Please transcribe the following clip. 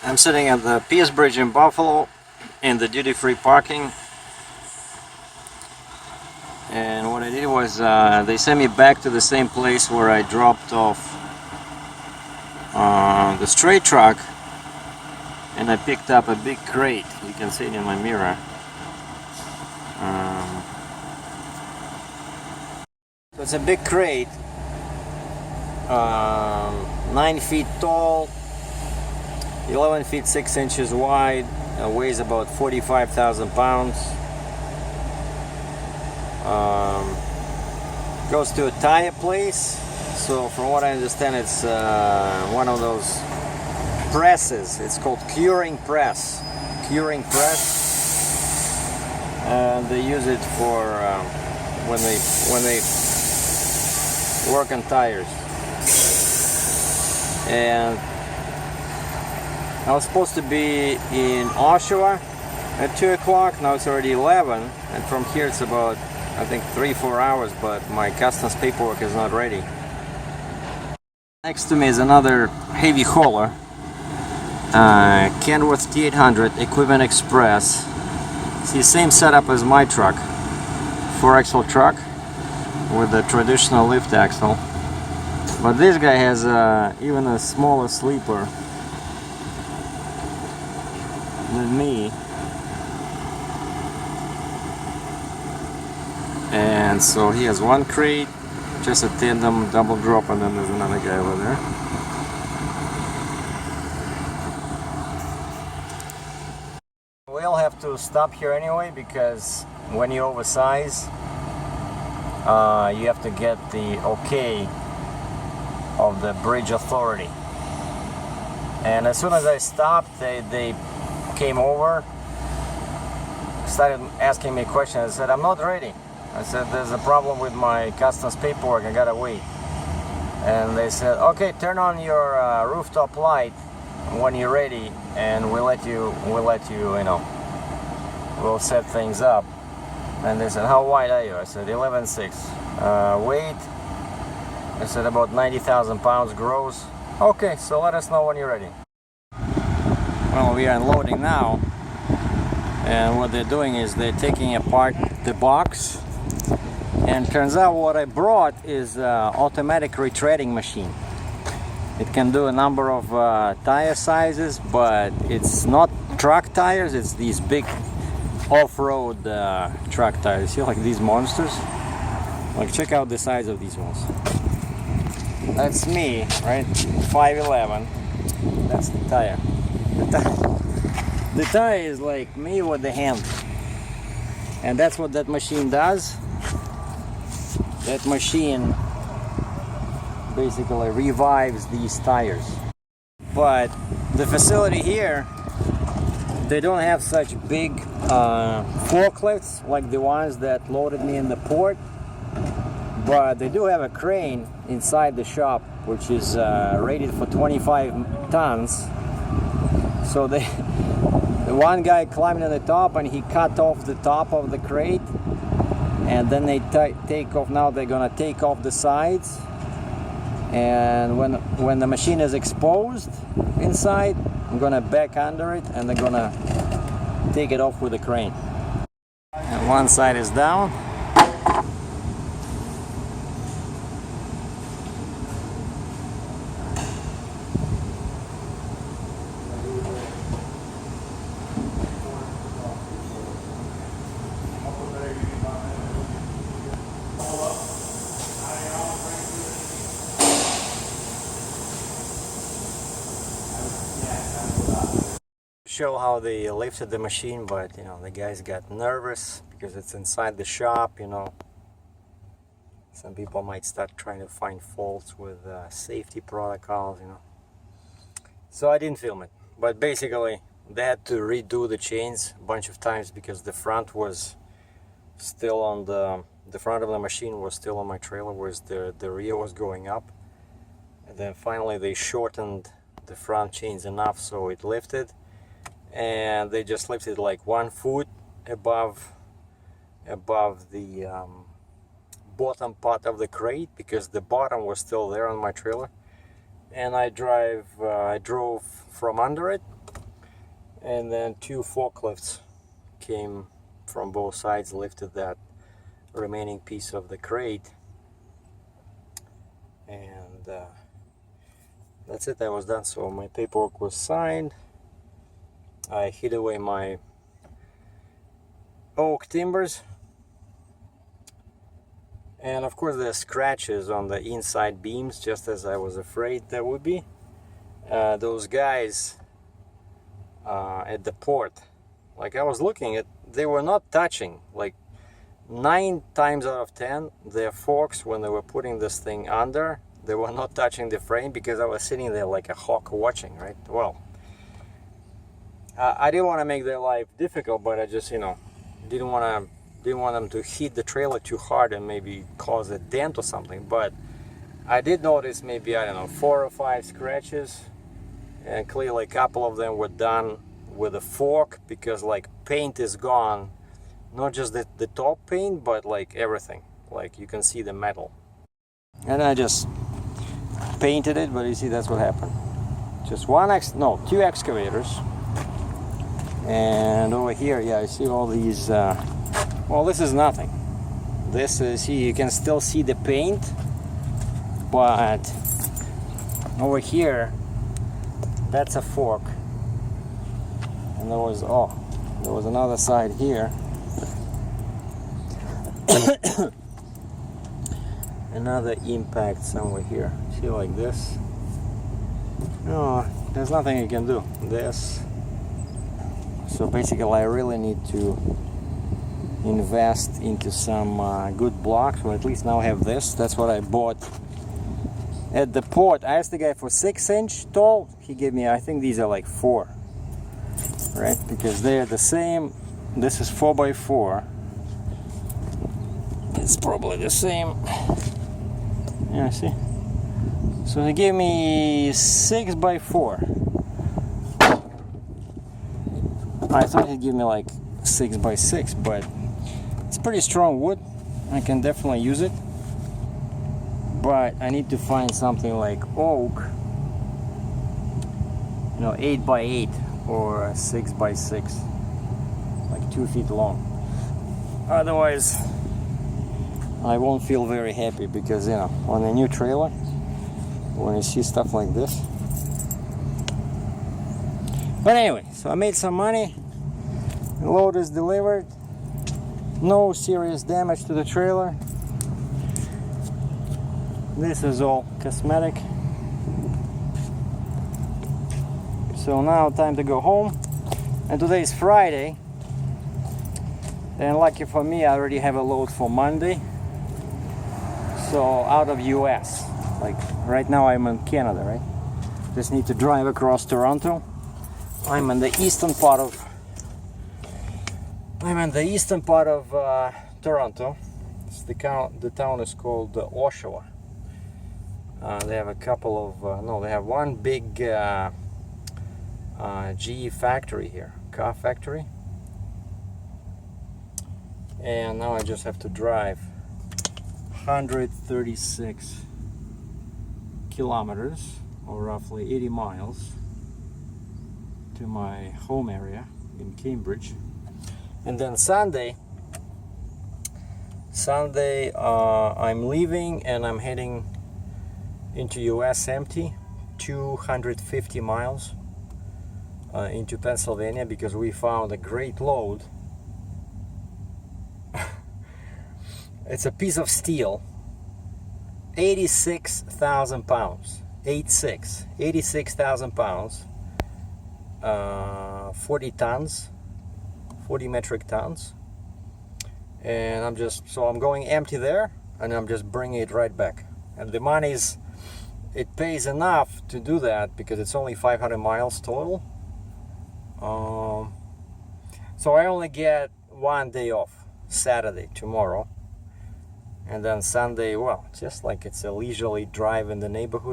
I'm sitting at the Pierce Bridge in Buffalo in the duty-free parking, and what I did was they sent me back to the same place where I dropped off the straight truck, and I picked up a big crate. You can see it in my mirror. So it's a big crate, 9 feet tall, 11 feet 6 inches wide, weighs about 45,000 pounds. Goes to a tire place. So from what I understand, it's one of those presses. It's called curing press. Curing press. And they use it for when they work on tires. And I was supposed to be in Oshawa at 2 o'clock. Now it's already 11, and from here it's about, I think, 3-4 hours, but my customs paperwork is not ready. Next to me is another heavy hauler, Kenworth T800 Equipment Express. It's the same setup as my truck, 4-axle truck with a traditional lift axle, but this guy has even a smaller sleeper than me. And so he has one crate, just a tandem double drop, and then there's another guy over there. We'll have to stop here anyway, because when you oversize, you have to get the okay of the bridge authority. And as soon as I stopped, they came over, started asking me questions. I said, I'm not ready. I said, there's a problem with my customs paperwork, I gotta wait. And they said, okay, turn on your rooftop light when you're ready, and we'll let you, you know, we'll set things up. And they said, how wide are you? I said, 11.6. Weight? I said, about 90,000 pounds gross. Okay, so let us know when you're ready. Well, we are unloading now, and what they're doing is they're taking apart the box, and turns out what I brought is automatic retreading machine. It can do a number of tire sizes, but it's not truck tires, it's these big off-road truck tires. See, like these monsters? Like, check out the size of these ones. That's me, right? 5'11". That's the tire. The tire is like me with the hand. And that's what that machine does. That machine basically revives these tires. But the facility here, they don't have such big forklifts like the ones that loaded me in the port, but they do have a crane inside the shop which is rated for 25 tons. So the one guy climbed on the top and he cut off the top of the crate, and then they take off. Now they're gonna take off the sides, and when the machine is exposed inside, I'm gonna back under it and they're gonna take it off with a crane. And one side is down. Show how they lifted the machine, but you know, the guys got nervous because it's inside the shop. You know, some people might start trying to find faults with safety protocols, you know. So I didn't film it, but basically they had to redo the chains a bunch of times because the front was still on the front of the machine was still on my trailer, whereas the rear was going up. And then finally they shortened the front chains enough so it lifted. And they just lifted like 1 foot above the bottom part of the crate, because the bottom was still there on my trailer. And I drove from under it, and then 2 forklifts came from both sides, lifted that remaining piece of the crate, and that's it. That was done. So my paperwork was signed. I hid away my oak timbers, and of course there's scratches on the inside beams, just as I was afraid there would be. Those guys at the port, like I was looking at, they were not touching. Like 9 times out of 10, their forks, when they were putting this thing under, they were not touching the frame, because I was sitting there like a hawk watching, right? Well, I didn't want to make their life difficult, but I just, you know, didn't want them to hit the trailer too hard and maybe cause a dent or something. But I did notice maybe, I don't know, 4 or 5 scratches, and clearly a couple of them were done with a fork, because like paint is gone, not just the top paint, but like everything. Like you can see the metal. And I just painted it, but you see, that's what happened. Just 2 excavators. And over here, yeah, I see all these, well, this is nothing. This is, see, you can still see the paint, but over here, that's a fork. And there was another side here. Another impact somewhere here. See, like this. No, there's nothing you can do. This. So basically, I really need to invest into some good blocks. Or at least now I have this. That's what I bought at the port. I asked the guy for 6-inch tall. He gave me, I think these are like 4, right? Because they're the same. This is 4x4. It's probably the same. Yeah, see. So he gave me 6x4. I thought he'd give me like 6x6, but it's pretty strong wood. I can definitely use it. But I need to find something like oak, you know, 8x8 or 6x6, like 2 feet long. Otherwise, I won't feel very happy, because, you know, on a new trailer, when you see stuff like this. But anyway, so I made some money. The load is delivered. No serious damage to the trailer. This is all cosmetic. So now time to go home. And today is Friday. And lucky for me, I already have a load for Monday. So out of US. Like right now I'm in Canada, right? Just need to drive across Toronto. I'm in the eastern part of Toronto. It's the town is called Oshawa. They have a couple of no, they have one big GE factory here, car factory. And now I just have to drive 136 kilometers, or roughly 80 miles, to my home area in Cambridge. And then Sunday I'm leaving and I'm heading into US empty, 250 miles into Pennsylvania, because we found a great load. It's a piece of steel, 86,000 pounds, 86,000 pounds, 40 metric tons. And I'm going empty there, and I'm just bringing it right back. And the money's, it pays enough to do that, because it's only 500 miles total. So I only get 1 day off, Saturday, tomorrow. And then Sunday, well, just like it's a leisurely drive in the neighborhood.